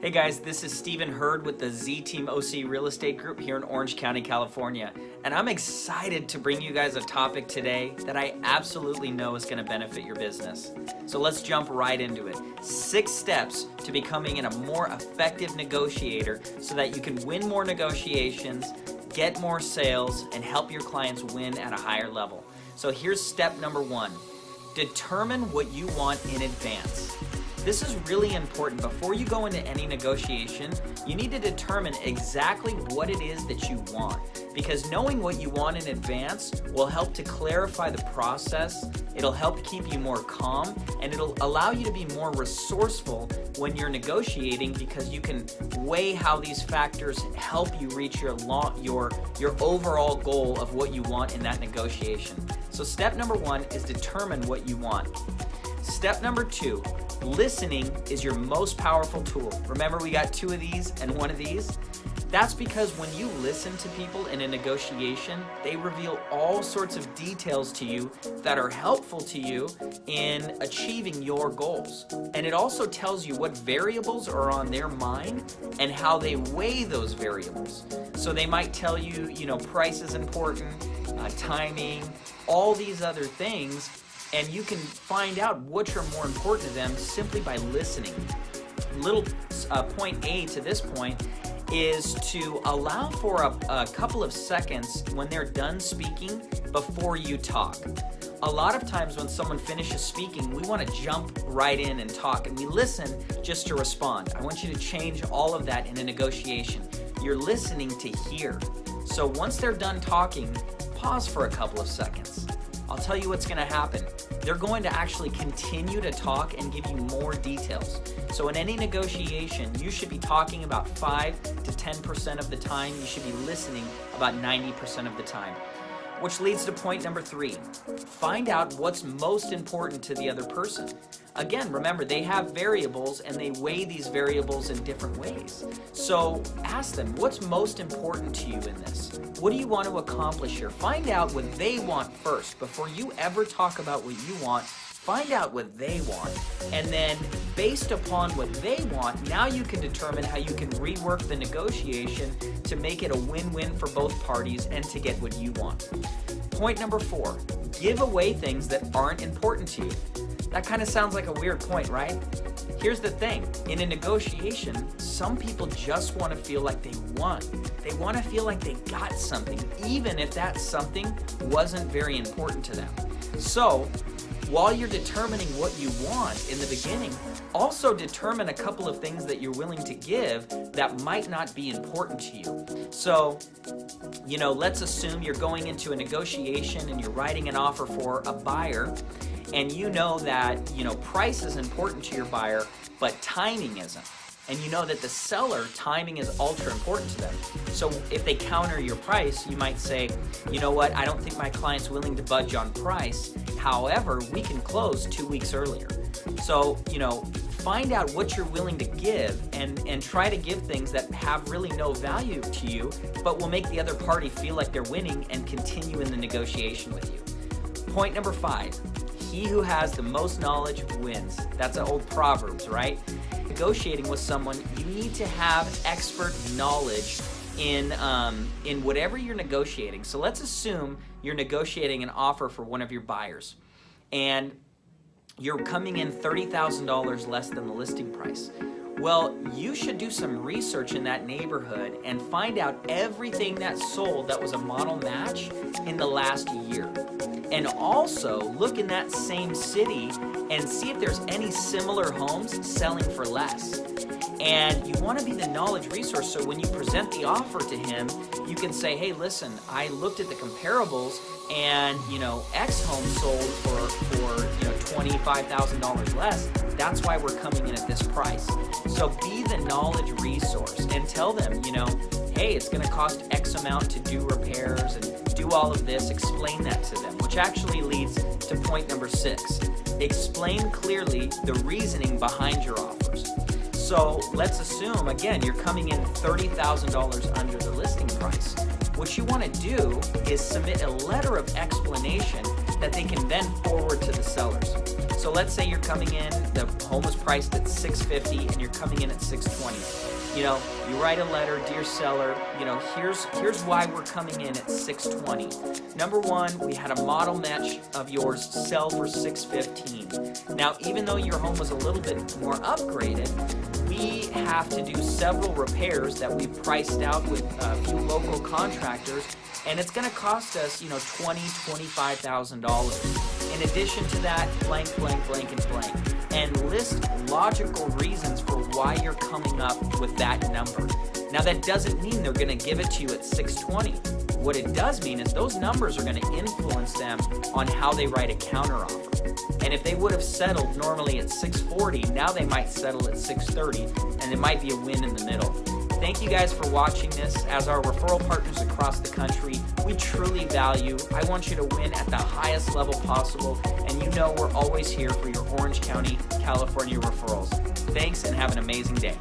Hey guys, this is Stephen Hurd with the Z-Team OC Real Estate Group here in Orange County, California. And I'm excited to bring you guys a topic today that I absolutely know is going to benefit your business. So let's jump right into it. 6 steps to becoming a more effective negotiator so that you can win more negotiations, get more sales, and help your clients win at a higher level. So here's step number 1. Determine what you want in advance. This is really important. Before you go into any negotiation, you need to determine exactly what it is that you want, because knowing what you want in advance will help to clarify the process, it'll help keep you more calm, and it'll allow you to be more resourceful when you're negotiating, because you can weigh how these factors help you reach your overall goal of what you want in that negotiation. So step number 1 is determine what you want. Step number 2, listening is your most powerful tool. Remember, we got 2 of these and 1 of these? That's because when you listen to people in a negotiation, they reveal all sorts of details to you that are helpful to you in achieving your goals. And it also tells you what variables are on their mind and how they weigh those variables. So they might tell you, price is important, timing, all these other things, and you can find out which are more important to them simply by listening. Little point A to this point is to allow for a couple of seconds when they're done speaking before you talk. A lot of times when someone finishes speaking, we want to jump right in and talk, and we listen just to respond. I want you to change all of that in a negotiation. You're listening to hear. So once they're done talking, pause for a couple of seconds. I'll tell you what's going to happen. They're going to actually continue to talk and give you more details. So in any negotiation, you should be talking about 5 to 10% of the time. You should be listening about 90% of the time. Which leads to point number 3. Find out what's most important to the other person. Again, remember, they have variables and they weigh these variables in different ways. So ask them, what's most important to you in this? What do you want to accomplish here? Find out what they want first. Before you ever talk about what you want, find out what they want. And then based upon what they want, now you can determine how you can rework the negotiation to make it a win-win for both parties and to get what you want. Point number 4, give away things that aren't important to you. That kind of sounds like a weird point, right? Here's the thing. In a negotiation, some people just want to feel like they won. They want to feel like they got something, even if that something wasn't very important to them. So, while you're determining what you want in the beginning, also determine a couple of things that you're willing to give that might not be important to you. So, let's assume you're going into a negotiation and you're writing an offer for a buyer, and you know that, price is important to your buyer, but timing isn't. And you know that the seller, timing is ultra important to them. So if they counter your price, you might say, you know what, I don't think my client's willing to budge on price. However, we can close 2 weeks earlier. So, find out what you're willing to give and try to give things that have really no value to you, but will make the other party feel like they're winning and continue in the negotiation with you. Point number 5. He who has the most knowledge wins. That's an old Proverbs, right? Negotiating with someone, you need to have expert knowledge in whatever you're negotiating. So let's assume you're negotiating an offer for one of your buyers, and you're coming in $30,000 less than the listing price. Well, you should do some research in that neighborhood and find out everything that sold that was a model match in the last year. And also look in that same city and see if there's any similar homes selling for less. And you want to be the knowledge resource, so when you present the offer to him, you can say, hey, listen, I looked at the comparables and, X home sold for $25,000 less. That's why we're coming in at this price. So be the knowledge resource and tell them, hey, it's going to cost X amount to do repairs and do all of this. Explain that to them, which actually leads to point number 6. Explain clearly the reasoning behind your offers. So let's assume, again, you're coming in $30,000 under the listing price. What you want to do is submit a letter of explanation that they can then forward to the sellers. So let's say you're coming in, the home is priced at $650 and you're coming in at $620. You know, you write a letter, dear seller, you know, here's why we're coming in at $620. Number one, we had a model match of yours sell for $615. Now, even though your home was a little bit more upgraded, we have to do several repairs that we priced out with a few local contractors, and it's going to cost us, you know, $25,000. In addition to that, blank, blank, blank, and blank. And list logical reasons for why you're coming up with that number. Now, that doesn't mean they're going to give it to you at $620. What it does mean is those numbers are going to influence them on how they write a counteroffer. And if they would have settled normally at $640, now they might settle at $630, and it might be a win in the middle. Thank you guys for watching this. As our referral partners across the country, we truly value. I want you to win at the highest level possible, and you know we're always here for your Orange County, California referrals. Thanks, and have an amazing day.